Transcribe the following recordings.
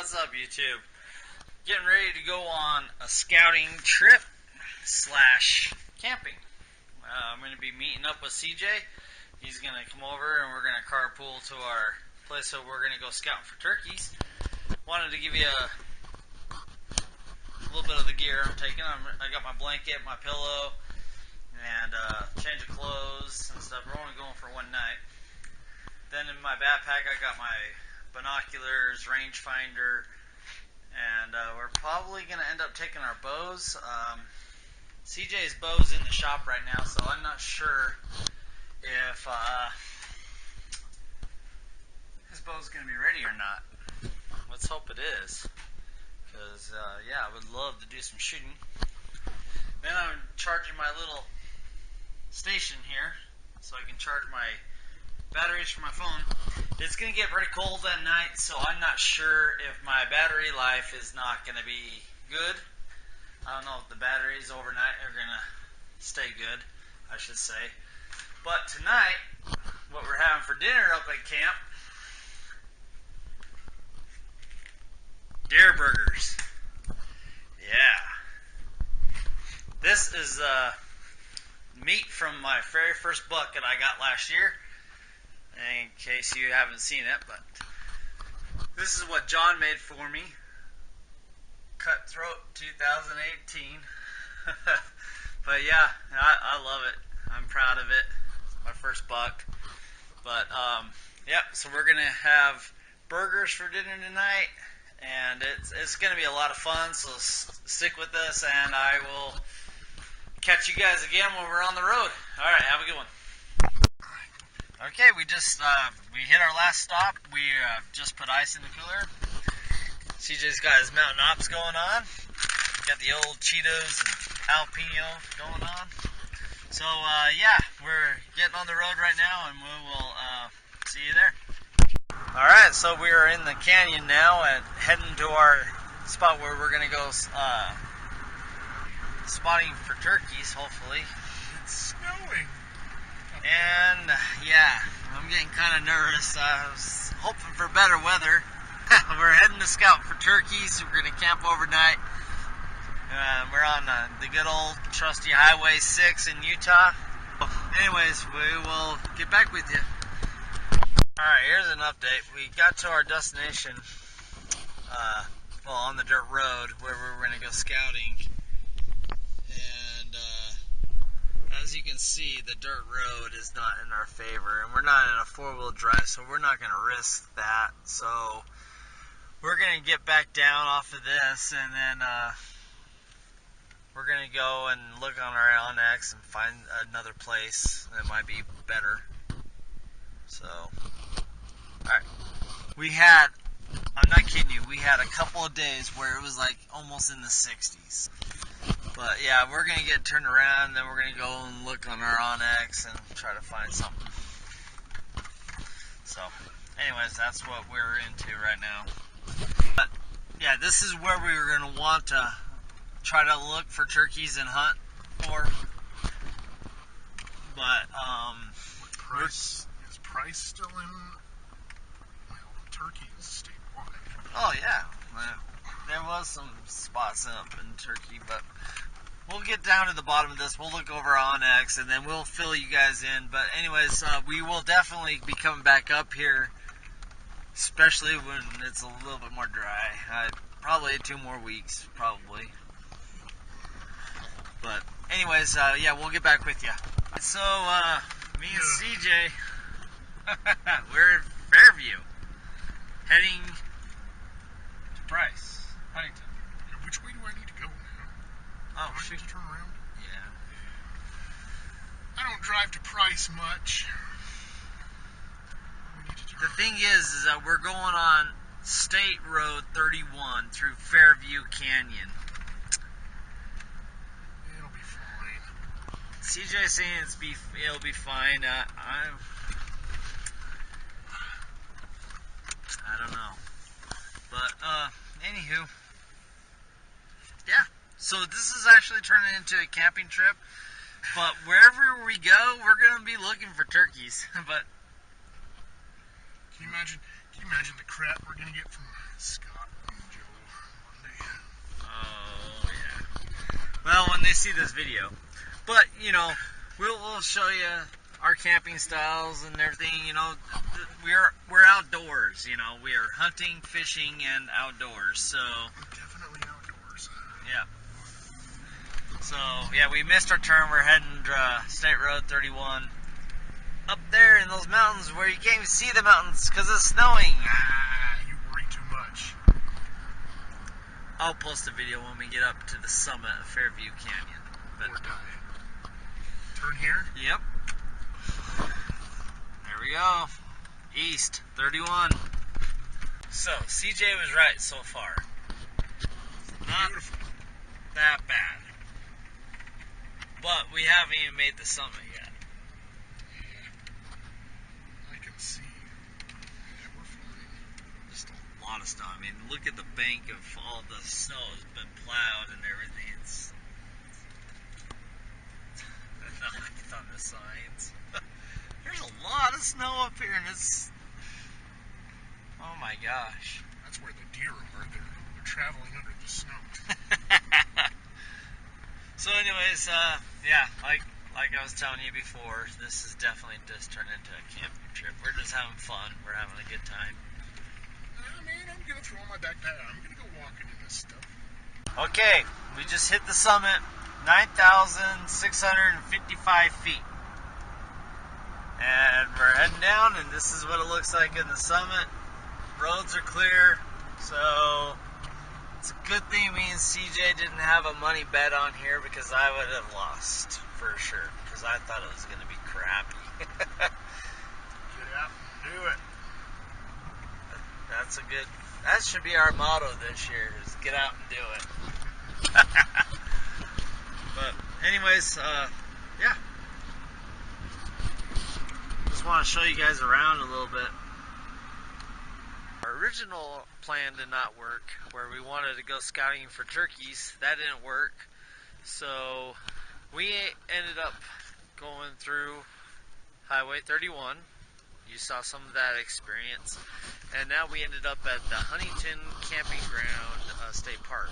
What's up, YouTube? Getting ready to go on a scouting trip slash camping. I'm going to be meeting up with CJ. He's going to come over and we're going to carpool to our place, so we're going to go scouting for turkeys. Wanted to give you a little bit of the gear I'm taking. I got my blanket, my pillow, and change of clothes and stuff. We're only going for one night. Then in my backpack I got my binoculars, rangefinder, and we're probably going to end up taking our bows. CJ's bow's in the shop right now, so I'm not sure if his bow's going to be ready or not. Let's hope it is, because yeah, I would love to do some shooting. Then I'm charging my little station here so I can charge my batteries for my phone. It's going to get pretty cold that night, so I'm not sure if my battery life is not going to be good. I don't know if the batteries overnight are going to stay good, I should say. But tonight, what we're having for dinner up at camp, deer burgers. Yeah. This is meat from my very first buck that I got last year, in case you haven't seen it, but this is what John made for me. Cutthroat 2018. But yeah, I love it. I'm proud of it. It's my first buck. But yeah, so we're gonna have burgers for dinner tonight, and it's gonna be a lot of fun. So stick with us, and I will catch you guys again when we're on the road. All right, have a good one. Okay, we just we hit our last stop. We just put ice in the cooler. CJ's got his mountain ops going on. Got the old Cheetos and jalapeno going on. So yeah, we're getting on the road right now, and we will see you there. All right, so we are in the canyon now and heading to our spot where we're gonna go spotting for turkeys. Hopefully, it's snowing. And yeah, I'm getting kind of nervous. I was hoping for better weather. We're heading to scout for turkeys. We're going to camp overnight. We're on the good old trusty Highway 6 in Utah. Anyways, we will get back with you. Alright, here's an update. We got to our destination, well, on the dirt road where we were going to go scouting. As you can see, the dirt road is not in our favor, and we're not in a four-wheel drive, so we're not going to risk that. So we're going to get back down off of this, and then we're going to go and look on our Onyx and find another place that might be better. So, alright. I'm not kidding you, we had a couple of days where it was like almost in the 60s. But yeah, we're going to get turned around, and then we're going to go and look on our Onyx and try to find something. So, anyways, that's what we're into right now. But yeah, this is where we were going to want to try to look for turkeys and hunt for. But, Is Price still in? Well, turkeys statewide. Oh yeah, there was some spots up in Turkey, but we'll get down to the bottom of this. We'll look over Onyx, and then we'll fill you guys in. But anyways, we will definitely be coming back up here, especially when it's a little bit more dry. Probably 2 more weeks, probably. But anyways, yeah, we'll get back with you. So, me and CJ, we're in Fairview, heading to Price, Huntington. Which way do I need to go now? Oh, do I need to turn around? Yeah. I don't drive to Price much. The thing is that we're going on State Road 31 through Fairview Canyon. It'll be fine. CJ's saying it'll be fine. I don't know. But, anywho. Yeah. So this is actually turning into a camping trip. But wherever we go, we're going to be looking for turkeys. But Can you imagine the crap we're gonna get from Scott and Joe one day? Oh, yeah. Well, when they see this video. But, you know, we'll show you our camping styles and everything. You know, we're outdoors, you know. We are hunting, fishing, and outdoors. So, Definitely outdoors. yeah. So, yeah, we missed our turn. We're heading State Road 31. Up there in those mountains where you can't even see the mountains because it's snowing. You worry too much. I'll post a video when we get up to the summit of Fairview Canyon. But, Or die. Turn here? yep. There we go. East 31. So, CJ was right so far. Not Beautiful. that bad. But we haven't even made the summit yet. I can see. Yeah, we're fine. Just a lot of snow. I mean, look at the bank of all the snow has been plowed and everything. It's on the signs. There's a lot of snow up here, and it's, oh my gosh. That's where the deer are. They're traveling under the snow. So anyways, yeah, like I was telling you before, this is definitely just turned into a camping trip. We're just having fun. We're having a good time. Man, I'm gonna throw my backpack. I'm gonna go walking in this stuff. Okay, we just hit the summit, 9,655 feet. And we're heading down, and this is what it looks like in the summit. Roads are clear, so it's a good thing me and CJ didn't have a money bet on here because I would have lost for sure, because I thought it was going to be crappy. Get out and do it. That should be our motto this year, is get out and do it. But anyways, yeah. Just want to show you guys around a little bit. Our original plan did not work, where we wanted to go scouting for turkeys. That didn't work. So we ended up going through Highway 31. You saw some of that experience. And now we ended up at the Huntington Camping Ground State Park.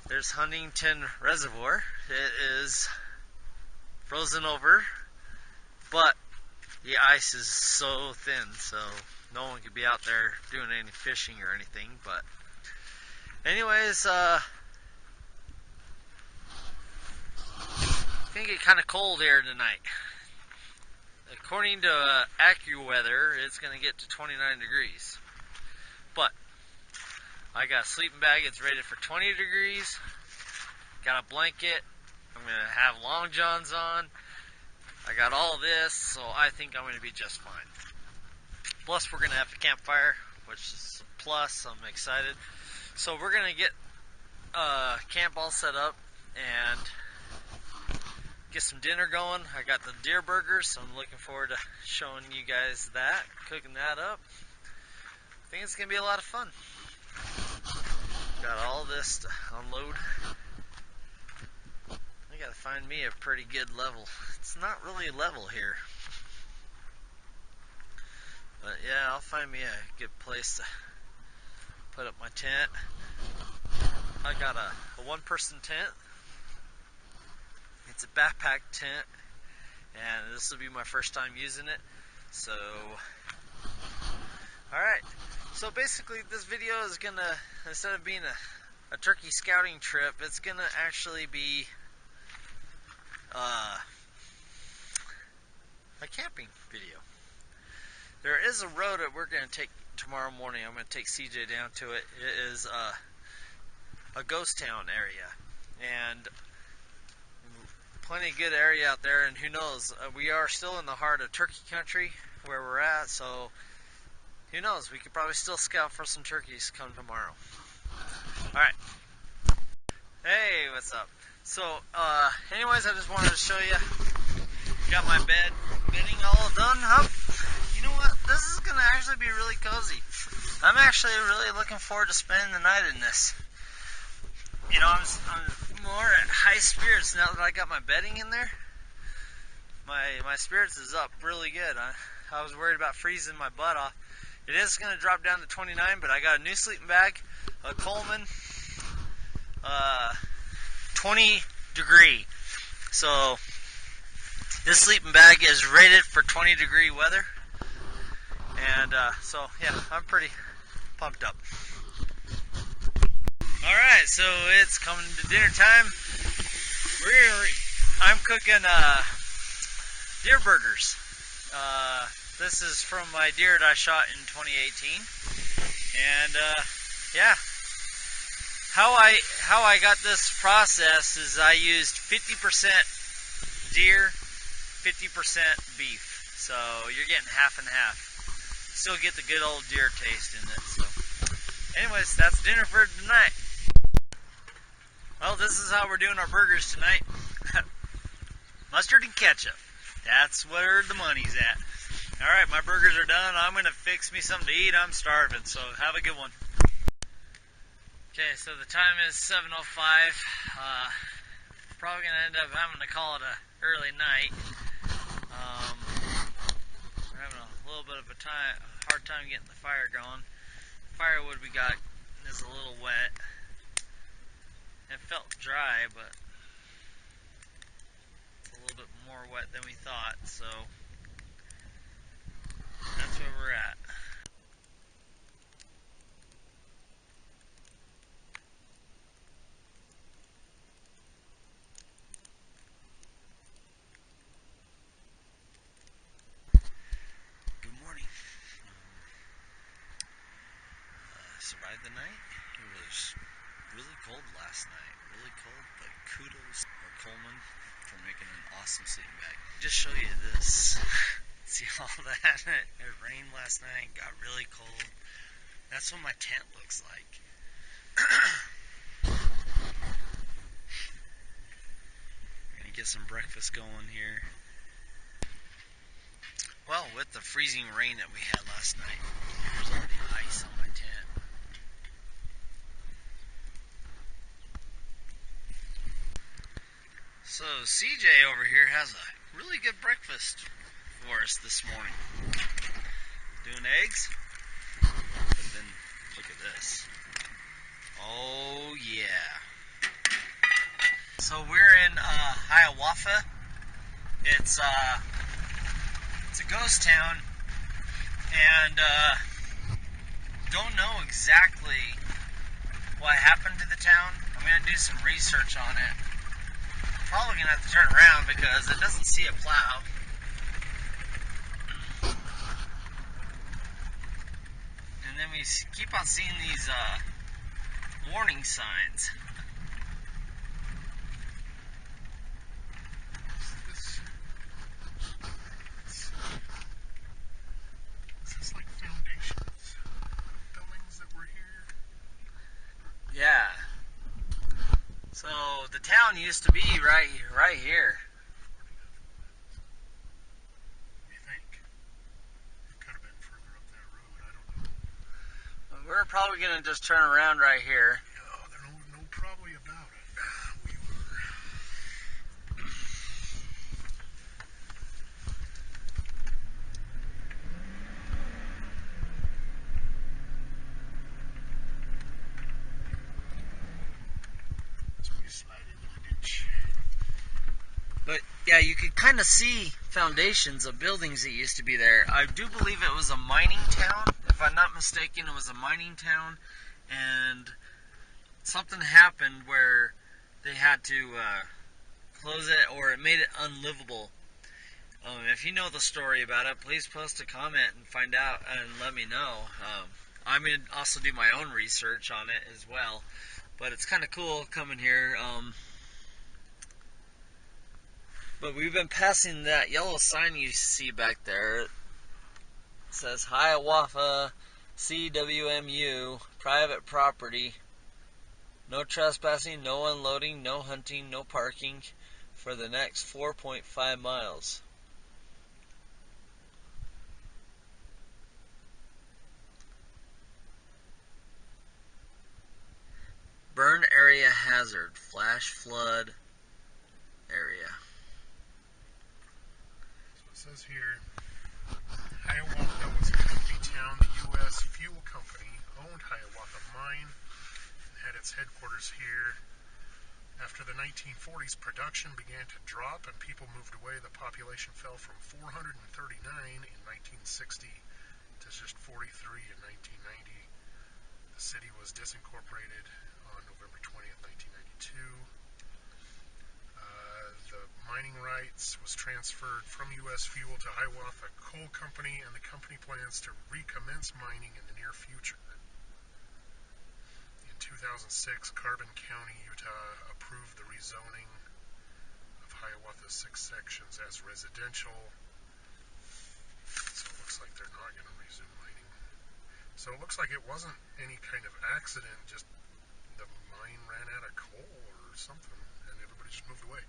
There's Huntington Reservoir. It is frozen over, but the ice is so thin, so no one could be out there doing any fishing or anything. But anyways, it's gonna get kind of cold here tonight. According to AccuWeather, it's gonna get to 29 degrees. But I got a sleeping bag. It's rated for 20 degrees. Got a blanket. I'm gonna have long johns on. I got all this, so I think I'm going to be just fine. Plus, we're going to have a campfire, which is a plus. I'm excited. So we're going to get camp all set up and get some dinner going. I got the deer burgers, so I'm looking forward to showing you guys that, cooking that up. I think it's going to be a lot of fun. Got all this to unload. I gotta find me a pretty good level. It's not really level here. But yeah, I'll find me a good place to put up my tent. I got a one-person tent. It's a backpack tent, and this will be my first time using it. So, alright. So basically this video is gonna, instead of being a turkey scouting trip, it's gonna actually be a camping video. There is a road that we're going to take tomorrow morning. I'm going to take CJ down to it. It is a ghost town area, and plenty of good area out there. And who knows, we are still in the heart of turkey country where we're at, so who knows, we could probably still scout for some turkeys come tomorrow. Alright. Hey, what's up? So, anyways, I just wanted to show you. Got my bedding all done up. You know what? This is going to actually be really cozy. I'm actually really looking forward to spending the night in this. You know, I'm more at high spirits now that I got my bedding in there. My spirits is up really good. I was worried about freezing my butt off. It is going to drop down to 29, but I got a new sleeping bag, a Coleman, 20 degree. So this sleeping bag is rated for 20 degree weather. And so yeah, I'm pretty pumped up. Alright, so it's coming to dinner time. I'm cooking deer burgers. This is from my deer that I shot in 2018. And yeah, how I got this process is I used 50% deer, 50% beef. So you're getting half and half. Still get the good old deer taste in it. So anyways, that's dinner for tonight. Well, this is how we're doing our burgers tonight. Mustard and ketchup. That's where the money's at. Alright, my burgers are done. I'm going to fix me something to eat. I'm starving, so have a good one. Okay, so the time is 7:05. Probably going to end up having to call it a early night. We're having a little bit of a hard time getting the fire going. The firewood we got is a little wet. It felt dry, but it's a little bit more wet than we thought, so that's where we're at. Good morning. Survived the night. It was really cold last night. Really cold, but kudos to Coleman for making an awesome sleeping bag. Just show you this. See all that? It rained last night, got really cold. That's what my tent looks like. We're gonna get some breakfast going here. Well, with the freezing rain that we had last night, there's already ice on my tent. So CJ over here has a really good breakfast for us this morning. Doing eggs, but then look at this. Oh yeah. So we're in Hiawatha. It's a ghost town, and don't know exactly what happened to the town. I'm gonna do some research on it. Probably gonna have to turn around because it doesn't see a plow. And then we keep on seeing these warning signs. Is this like foundations? Buildings that were here? Yeah. So the town used to be right here. You think? It could have been further up that road. I don't know. We're probably gonna just turn around right here. Yeah, there's no probably about it. We were. That's where you slide into the ditch. But yeah, you could kind of see foundations of buildings that used to be there. I do believe it was a mining town. If I'm not mistaken, it was a mining town, and something happened where they had to close it, or it made it unlivable. If you know the story about it, please post a comment and find out and let me know. I'm going to also do my own research on it as well. But it's kind of cool coming here. But we've been passing that yellow sign you see back there. It says Hiawatha CWMU, private property. No trespassing, no unloading, no hunting, no parking for the next 4.5 miles. Burn area hazard, flash flood area. So it says here, Hiawatha was a company town. The U.S. Fuel Company owned Hiawatha Mine and had its headquarters here. After the 1940s, production began to drop and people moved away. The population fell from 439 in 1960 to just 43 in 1990. The city was disincorporated on November 20th, 1992. The mining rights was transferred from U.S. Fuel to Hiawatha Coal Company, and the company plans to recommence mining in the near future. In 2006, Carbon County, Utah approved the rezoning of Hiawatha's 6 sections as residential. So it looks like they're not going to resume mining. So it looks like it wasn't any kind of accident, just the mine ran out of coal or something, and everybody just moved away.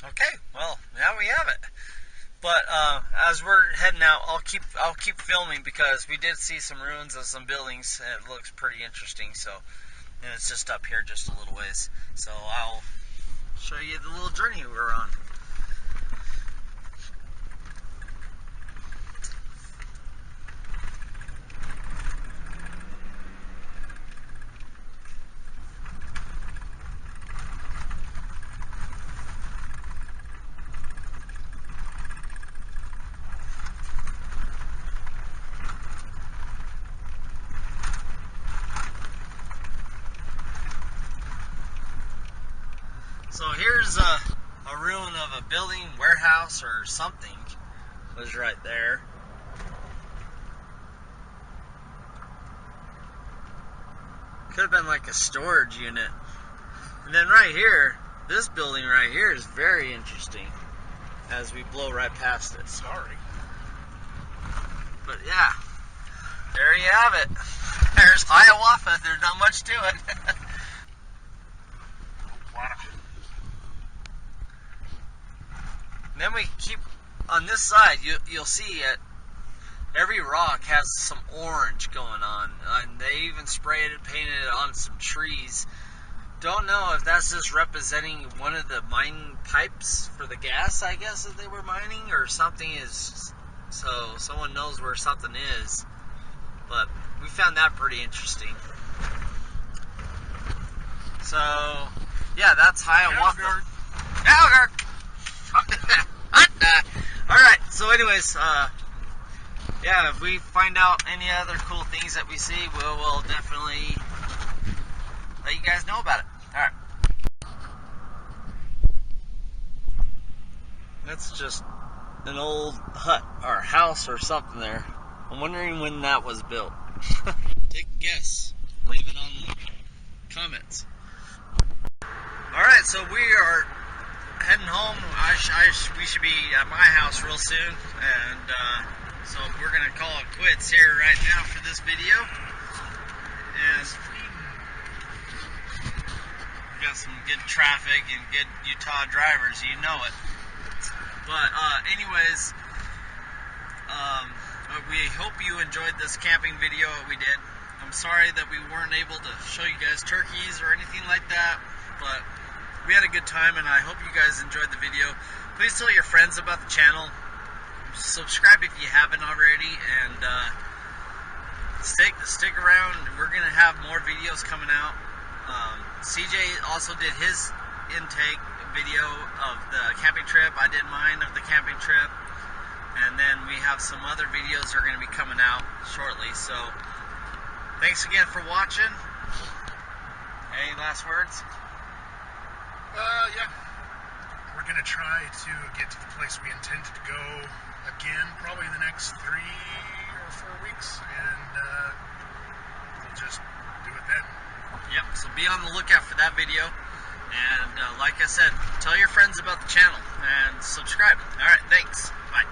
Okay, well, now we have it. But as we're heading out, I'll keep filming because we did see some ruins of some buildings, and it looks pretty interesting. So, and it's just up here, just a little ways. So I'll show you the little journey we were on. So here's a ruin of a building, warehouse, or something was right there. Could have been like a storage unit. And then right here, this building right here is very interesting as we blow right past it. Sorry. But yeah, there you have it. There's Hiawatha. There's not much to it. And then we keep on this side. You'll see it. Every rock has some orange going on, and they even sprayed it, painted it on some trees. Don't know if that's just representing one of the mining pipes for the gas, I guess, that they were mining, or something is, so someone knows where something is. But we found that pretty interesting. So, yeah, that's Hiawatha. Algar! Alright, so anyways, yeah, if we find out any other cool things that we see, we'll definitely let you guys know about it. Alright. That's just an old hut or house or something there. I'm wondering when that was built. Take a guess. Leave it on the comments. Alright, so we are heading home. We should be at my house real soon, and so we're gonna call it quits here right now for this video. And we got some good traffic and good Utah drivers, you know it. But anyways, we hope you enjoyed this camping video that we did. I'm sorry that we weren't able to show you guys turkeys or anything like that, but we had a good time, and I hope you guys enjoyed the video. Please tell your friends about the channel. Subscribe if you haven't already, and stick around. We're gonna have more videos coming out. CJ also did his intake video of the camping trip. I did mine of the camping trip, and then we have some other videos that are gonna be coming out shortly. So thanks again for watching. Any last words? Yeah. We're going to try to get to the place we intended to go again, probably in the next 3 or 4 weeks, and we'll just do it then. Yep, so be on the lookout for that video. And like I said, tell your friends about the channel and subscribe. Alright, thanks. Bye.